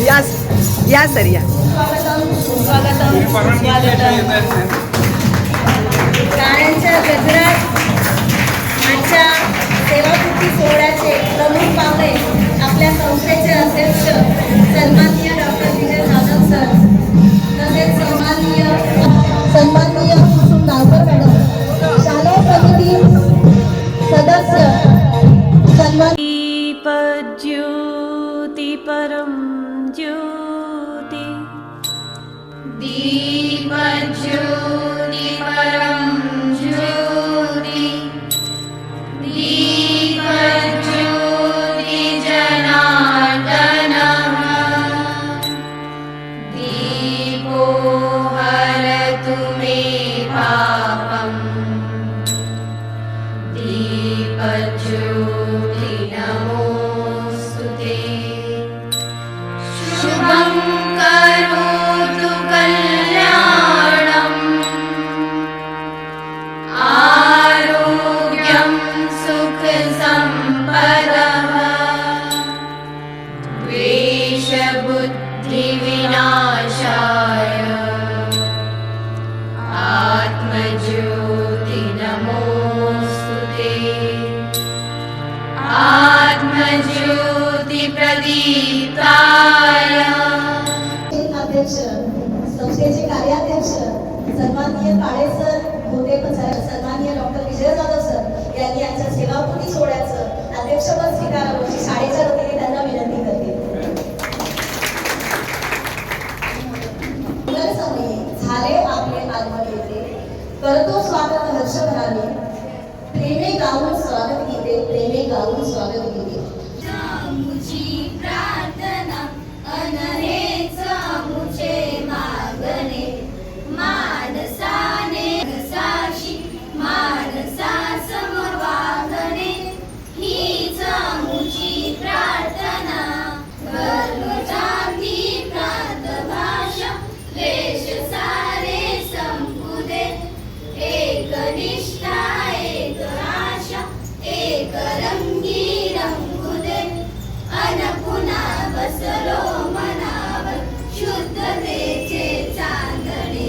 या सर या. गाण्यांच्या गजरात आजच्या सेवाकृती सोहळ्याचे प्रमुख पाहुणे आपल्या संस्थेचे अध्यक्ष सन्माननीय डॉक्टर विजय जाधव सर, तसेच सन्माननीय कुसुम नावकर मॅडम, शालेय समिती सदस्य दीपज्योति परम ज्योति, दीपज्योति परम ज्योति, दीपज्योति जनार्दनः, दीपो हरतु मे पापम्, दीपज्योति नमोस्तुते, शुभं करोतु कल्याणम्, आरोग्यं सुख सम्पदः, द्वेषबुद्धि विनाशाय, आत्मज्योति नमोस्तुते, आत्मज्योति प्रदीप्ताय. अध्यक्ष संस्थेचे कार्याध्यक्ष सन्माननीय काळे सर, होते सन्माननीय डॉक्टर विजय जाधव सर यांनी आजच्या सेवाकृती सोहळ्याचं अध्यक्षपद स्वीकारावं अशी शाळेच्या वतीने त्यांना विनंती करते. झाले आपले आगमन येते, करतो स्वागत हर्षभराने, प्रेमे गाऊन स्वागत गीते, प्रेमे गाऊन स्वागत गीते. मुझी प्रार्थना अनहेच मुझे मागणे, मानसाने साशी मानसा समोर वागणे, हीच मुझी प्रार्थना. गर्वजाती प्रांत भाषा वेश सारे संपुदे, एक निष्ठा एक आशा एक रंगी रंगुदे, अन पुन्हा बसलो मनावर शुद्धतेचे चांदणे,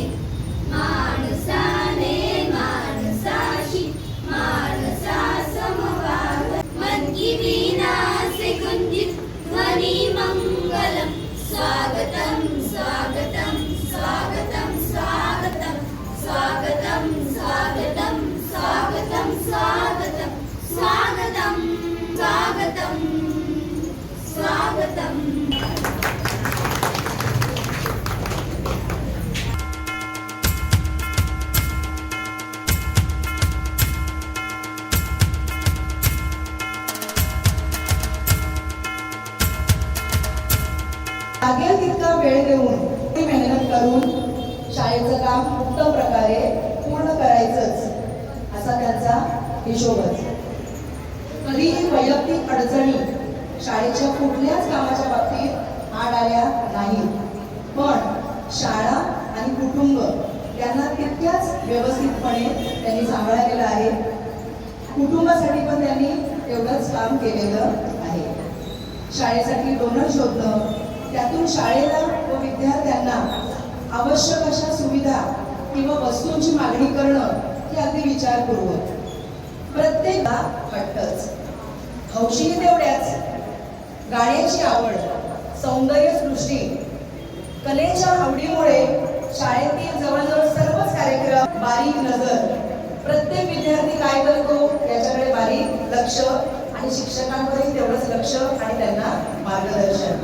माणसाने माणसाशी माणसा समवाग, मन की वीणा से गुंजित ध्वनी मंगलम, स्वागतम स्वागतम स्वागतम स्वागतम स्वागतम स्वागतम स्वागतम स्वागतम स्वागतम स्वागतम स्वागतम. लागेल तितका वेळ देऊन मेहनत करून शाळेचं काम उत्तम प्रकारे पूर्ण करायचंच असा त्यांचा हिशोबच. कधीही वैयक्तिक अडचणी शाळेच्या कुठल्याच कामाच्या बाबतीत आड आल्या नाहीत, पण शाळा आणि कुटुंब यांना तितक्याच व्यवस्थितपणे त्यांनी सांभाळलेलं आहे. कुटुंबासाठी पण त्यांनी तेवढंच काम केलेलं आहे. शाळेसाठी डोनर शोधणं, त्यातून शाळेला व विद्यार्थ्यांना आवश्यक अशा सुविधा किंवा वस्तूंची मागणी करणं ही अगदी विचारपूर्वक. प्रत्येक वाटतंच. हौशी तेवढ्याच गाण्याची आवड, सौंदर्य सृष्टी, कलेच्या आवडीमुळे शाळेतील जवळजवळ सर्वच कार्यक्रम बारीक नजर, प्रत्येक विद्यार्थी काय करतो याच्याकडे बारीक लक्ष आणि शिक्षकांवरही तेवढंच लक्ष आणि त्यांना मार्गदर्शन.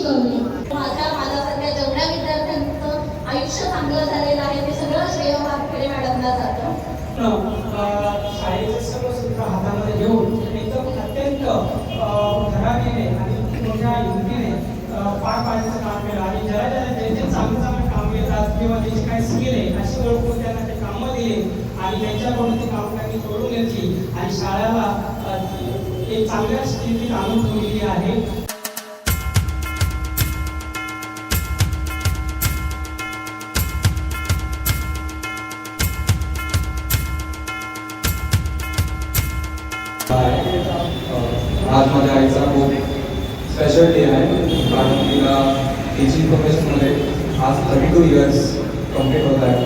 शिकवली. माझ्यासारख्या जेवढ्या विद्यार्थ्यांचं आयुष्य चांगलं झालेलं आहे ते सगळं श्रेय वानखेडे मॅडमला जातं. शाळेचे सर्व सूत्र हातामध्ये घेऊन एकदम अत्यंत धडाडीने आणि मोठ्या युक्तीने पार पाडण्याचं काम केलं आणि ज्याला जे चांगलं चांगलं काम येतात किंवा त्याची काय स्किल आहे अशी ओळखून त्यांना ते कामं दिली आणि त्यांच्याकडून ती कामं त्यांनी करून घेतली आणि शाळेला एक चांगल्या स्थितीत आणून ठेवलेली आहे. आज माझ्या आईचा खूप स्पेशल डे आहे कारण तिला टीचिंग प्रोफेशनमध्ये आज 32 इयर्स कंप्लीट होत आहे.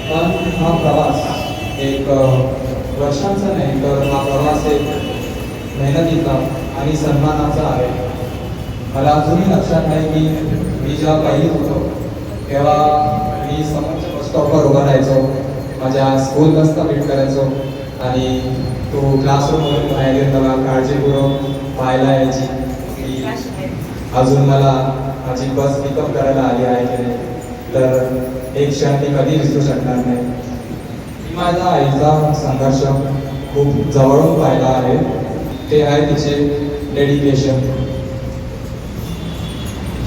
पण हा प्रवास एक वर्षांचा नाही तर हा प्रवास एक मेहनतीचा आणि सन्मानाचा आहे. मला अजूनही लक्षात नाही की मी जेव्हा पहिलीत होतो तेव्हा मी समोरच्या बस स्टॉपवर उभा राहायचो, माझ्या स्कूल बसचा वेट करायचो आणि तो क्लासरूमवरून बाहेर मला काळजीपूर्वक पाहायला यायची की अजून मला माझी बस पिकअप करायला आली आहे की नाही. तर एक क्षण मी कधी विसरू शकणार नाही. मी माझ्या आईचा संघर्ष खूप जवळून पाहिला आहे. ते आहे तिचे डेडिकेशन.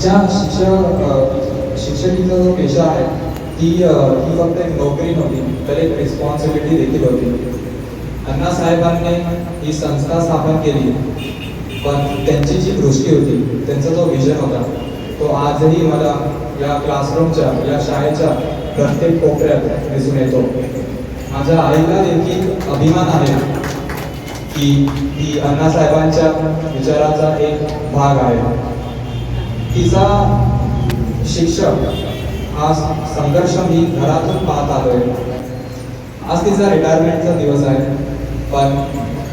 ज्या शिक्षकीचा जो पेशा आहे ती फक्त एक नोकरी नव्हती तर एक रिस्पॉन्सिबिलिटी देखील होती. अण्णासाहेबांनी ही संस्था स्थापन केली पण त्यांची जी दृष्टी होती, त्यांचा जो विजन होता तो आजही मला या क्लासरूमच्या या शाळेच्या प्रत्येक कोपऱ्यात दिसून येतो. माझ्या आईला देखील अभिमान आहे की ती अण्णासाहेबांच्या विचाराचा एक भाग आहे. तिचा शिक्षक हा संघर्ष मी घरातून पाहत आलोय. आज तिचा रिटायरमेंटचा दिवस आहे पण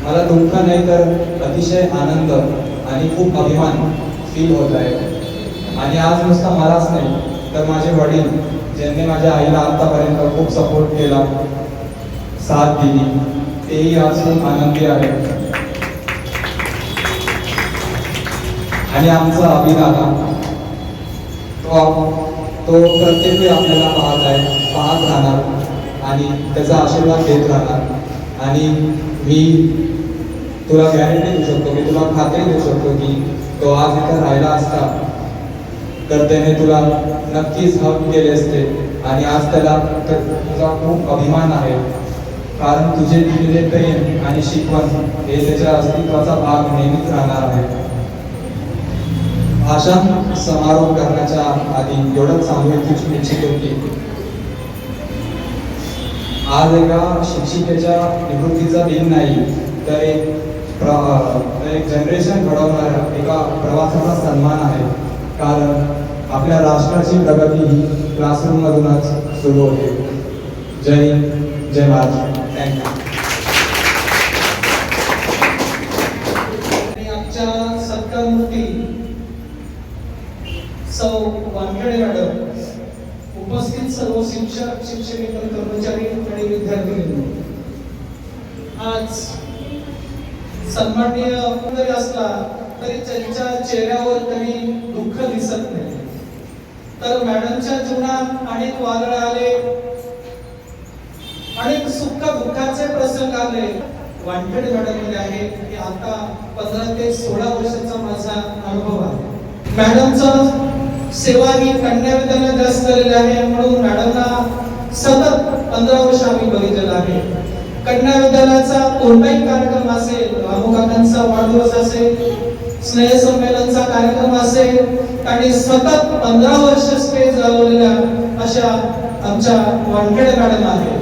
मला दुःख नाही तर अतिशय आनंद आणि खूप अभिमान फील होत आहे. आणि आज नुसता मलाच नाही तर माझे वडील ज्यांनी माझ्या आईला आतापर्यंत खूप सपोर्ट केला, साथ दिली, तेही आज खूप आनंदी आहेत. आणि आमचा अभिदादा तो प्रत्येक वेळी आपल्याला पाहत राहणार आणि त्याचा आशीर्वाद देत राहणार. आणि मी तुला गॅरंटी देऊ शकतो, मी तुला खात्री देऊ शकतो की तो आज इथं राहिला असता तर त्याने तुला नक्कीच हक केले असते. आणि आज त्याला तुझा खूप अभिमान आहे कारण तुझे दिलेले प्रेम आणि शिकवण हे त्याच्या अस्तित्वाचा भाग नेहमीच राहणार आहे. भाषण समारोप करण्याच्या आधी एवढंच सांगू इच्छितो की आज एका शिक्षिकेच्या निवृत्तीचा दिन नाही तर एक जनरेशन घडवणाऱ्या एका प्रवासाचा सन्मान आहे. कारण आपल्या राष्ट्राची प्रगती ही क्लासरूममधूनच सुरू होते. जय हिंद, जय महाराष्ट्र. थँक्यू. आमच्या सत्कारमूर्ती सौ वानखेडे मॅडम, उपस्थित सर्व शिक्षक, शिक्षकेतर, कर्मचारी आणि विद्यार्थी, आज सन्माननीय जरी असला तरी त्यांच्या चेहऱ्यावर तरी दुःख दिसत नाही. तर मॅडमच्या जीवनात अनेक वादळ आले, अनेक सुख दुःखाचे प्रसंग आले. वानखेडे मॅडम मध्ये आहे की आता 15 ते 16 वर्षाचा माझा अनुभव आहे. मॅडमचा सेवा ही कन्या विद्यालयात जास्त झालेली आहे म्हणून मॅडमना सतत 15 वर्ष आम्ही बघितलेलं आहे. कन्या विद्यालयाचा कोणताही कार्यक्रम असेल, काकांचा वाढदिवस असेल, स्नेहसंमेलनचा कार्यक्रम असेल आणि सतत 15 वर्ष स्टेज लावलेल्या अशा आमच्या वानखेडे मॅडम आहेत.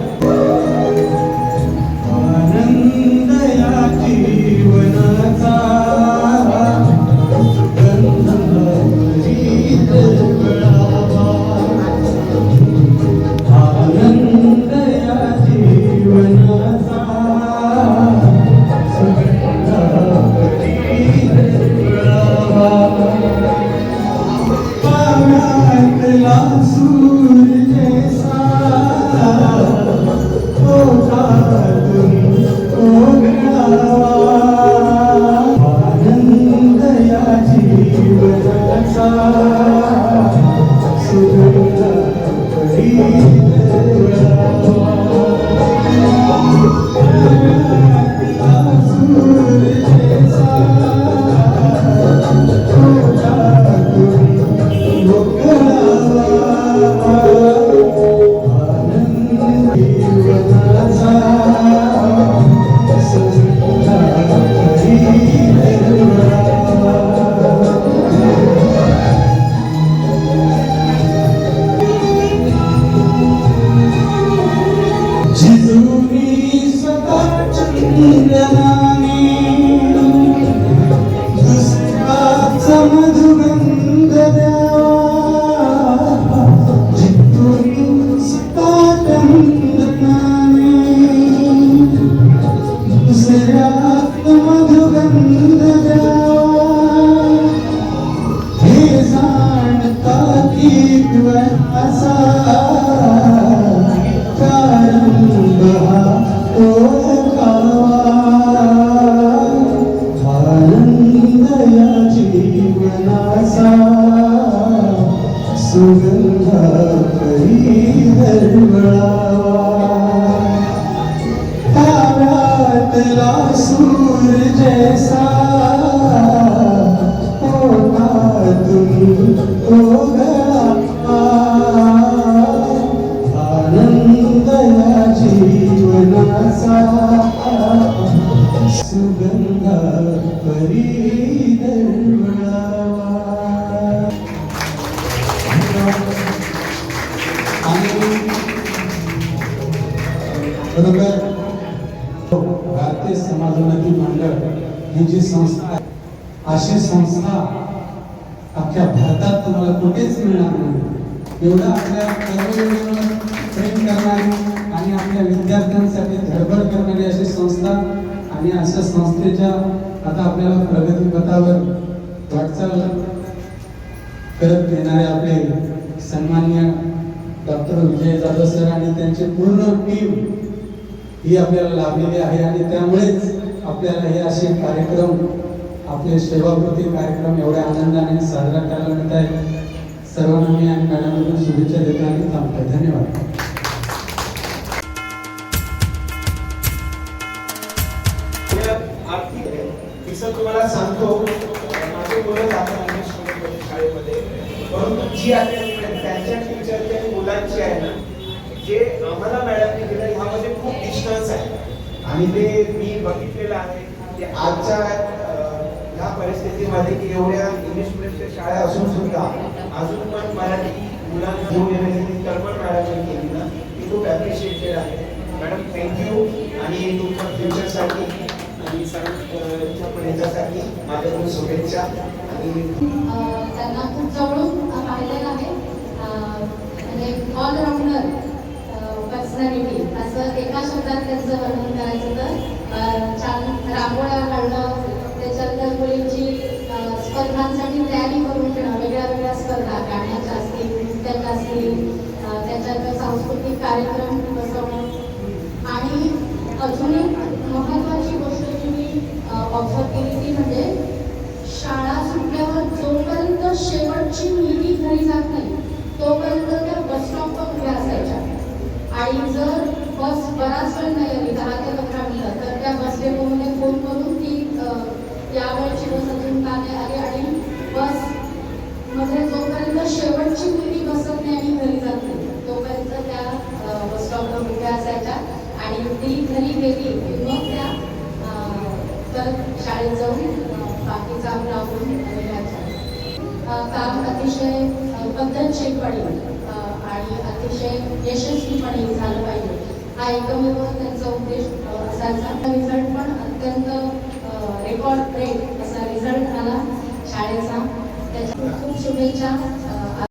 आनंद या जीवनाचा आणि बरोबर भारतीय समाजोन्नती मंडळ ही जी संस्था आहे, अशी संस्था अख्ख्या भारतात तुम्हाला कुठेच मिळणार नाही. एवढं आपल्या कर्मयोगीवर प्रेम करणारी आणि आपल्या विद्यार्थ्यांसाठी धडपड करणारी अशी संस्था आणि अशा संस्थेच्या आता आपल्याला प्रगतीपथावर वाटचाल करत येणारे आपले सन्माननीय डॉक्टर विजय जाधव सर आणि त्यांची पूर्ण टीम ही आपल्याला लाभलेली आहे. आणि त्यामुळेच आपल्याला हे असे कार्यक्रम, आपले सेवाकृती कार्यक्रम एवढ्या आनंदाने साजरा करायला मिळत आहे. सर्वांना मी आणि मॅडमकडून शुभेच्छा देतो आणि थांबतो. धन्यवाद. तुम्हाला सांगतो, माझे मुलं जातात इंग्लिश मीडियम शाळेमध्ये, परंतु जी अटेंडमेंट त्यांच्या टीचरच्या आणि मुलांची आहे ना, जे आम्हाला मॅडमने दिलं ह्यामध्ये खूप डिस्टन्स आहे. आणि ते मी बघितलेलं आहे की आजच्या ह्या परिस्थितीमध्ये की एवढ्या इंग्लिश मीडियमच्या शाळा असून सुद्धा अजून पण मराठी मुलांना घेऊन येण्याची तळमळ मॅडमने केली ना, ती खूप ॲप्रिशिएटेड आहे. Madam thank you. आणि तुमच्या फ्युचरसाठी आणि सर्वांच्या पण याच्यासाठी माझ्याकडून शुभेच्छा. आणि त्यांना खूप जवळून पाहिलेलं आहे. म्हणजे ऑलराऊंडर पर्सनॅलिटी असं एका शब्दात त्यांचं वर्णन करायचं तर छान रांगोळ्या काढणं, त्याच्यानंतर मुलींची स्पर्धांसाठी तयारी करून घेणं, वेगळ्या वेगळ्या स्पर्धा गाण्याच्या असतील, नृत्याच्या असतील, त्याच्यानंतर सांस्कृतिक कार्यक्रम बसवणं. आणि अजून एक महत्त्वाची गोष्ट जी मी ऑब्झर्व केली ती म्हणजे शाळा सुटल्यावर जोपर्यंत शेवटची मुलगी घरी जात नाही तोपर्यंत त्या बस स्टॉपवर उभ्या असायच्या. आणि जर बस बराच वेळ नाही आली, 10 ते 15 मिनिटं, तर त्या बस डेपोमध्ये फोन करून ती यावेळची बस अजून का नाही आली, आणि बस मध्ये जोपर्यंत शेवटची मुलगी बसत नाही आणि घरी जात नाही तोपर्यंत त्या बस स्टॉपवर उभ्या असायच्या. आणि ती घरी गेली की मग त्या परत शाळेत जाऊन बाकी काम लावून काम अतिशय पद्धतशीरपणे आणि अतिशय यशस्वीपणे झालं पाहिजे हा एकमेव त्यांचा उद्देश असायचा. रिझल्ट पण अत्यंत रेकॉर्ड ब्रेक असा रिझल्ट आला शाळेचा. त्याच्या खूप शुभेच्छा.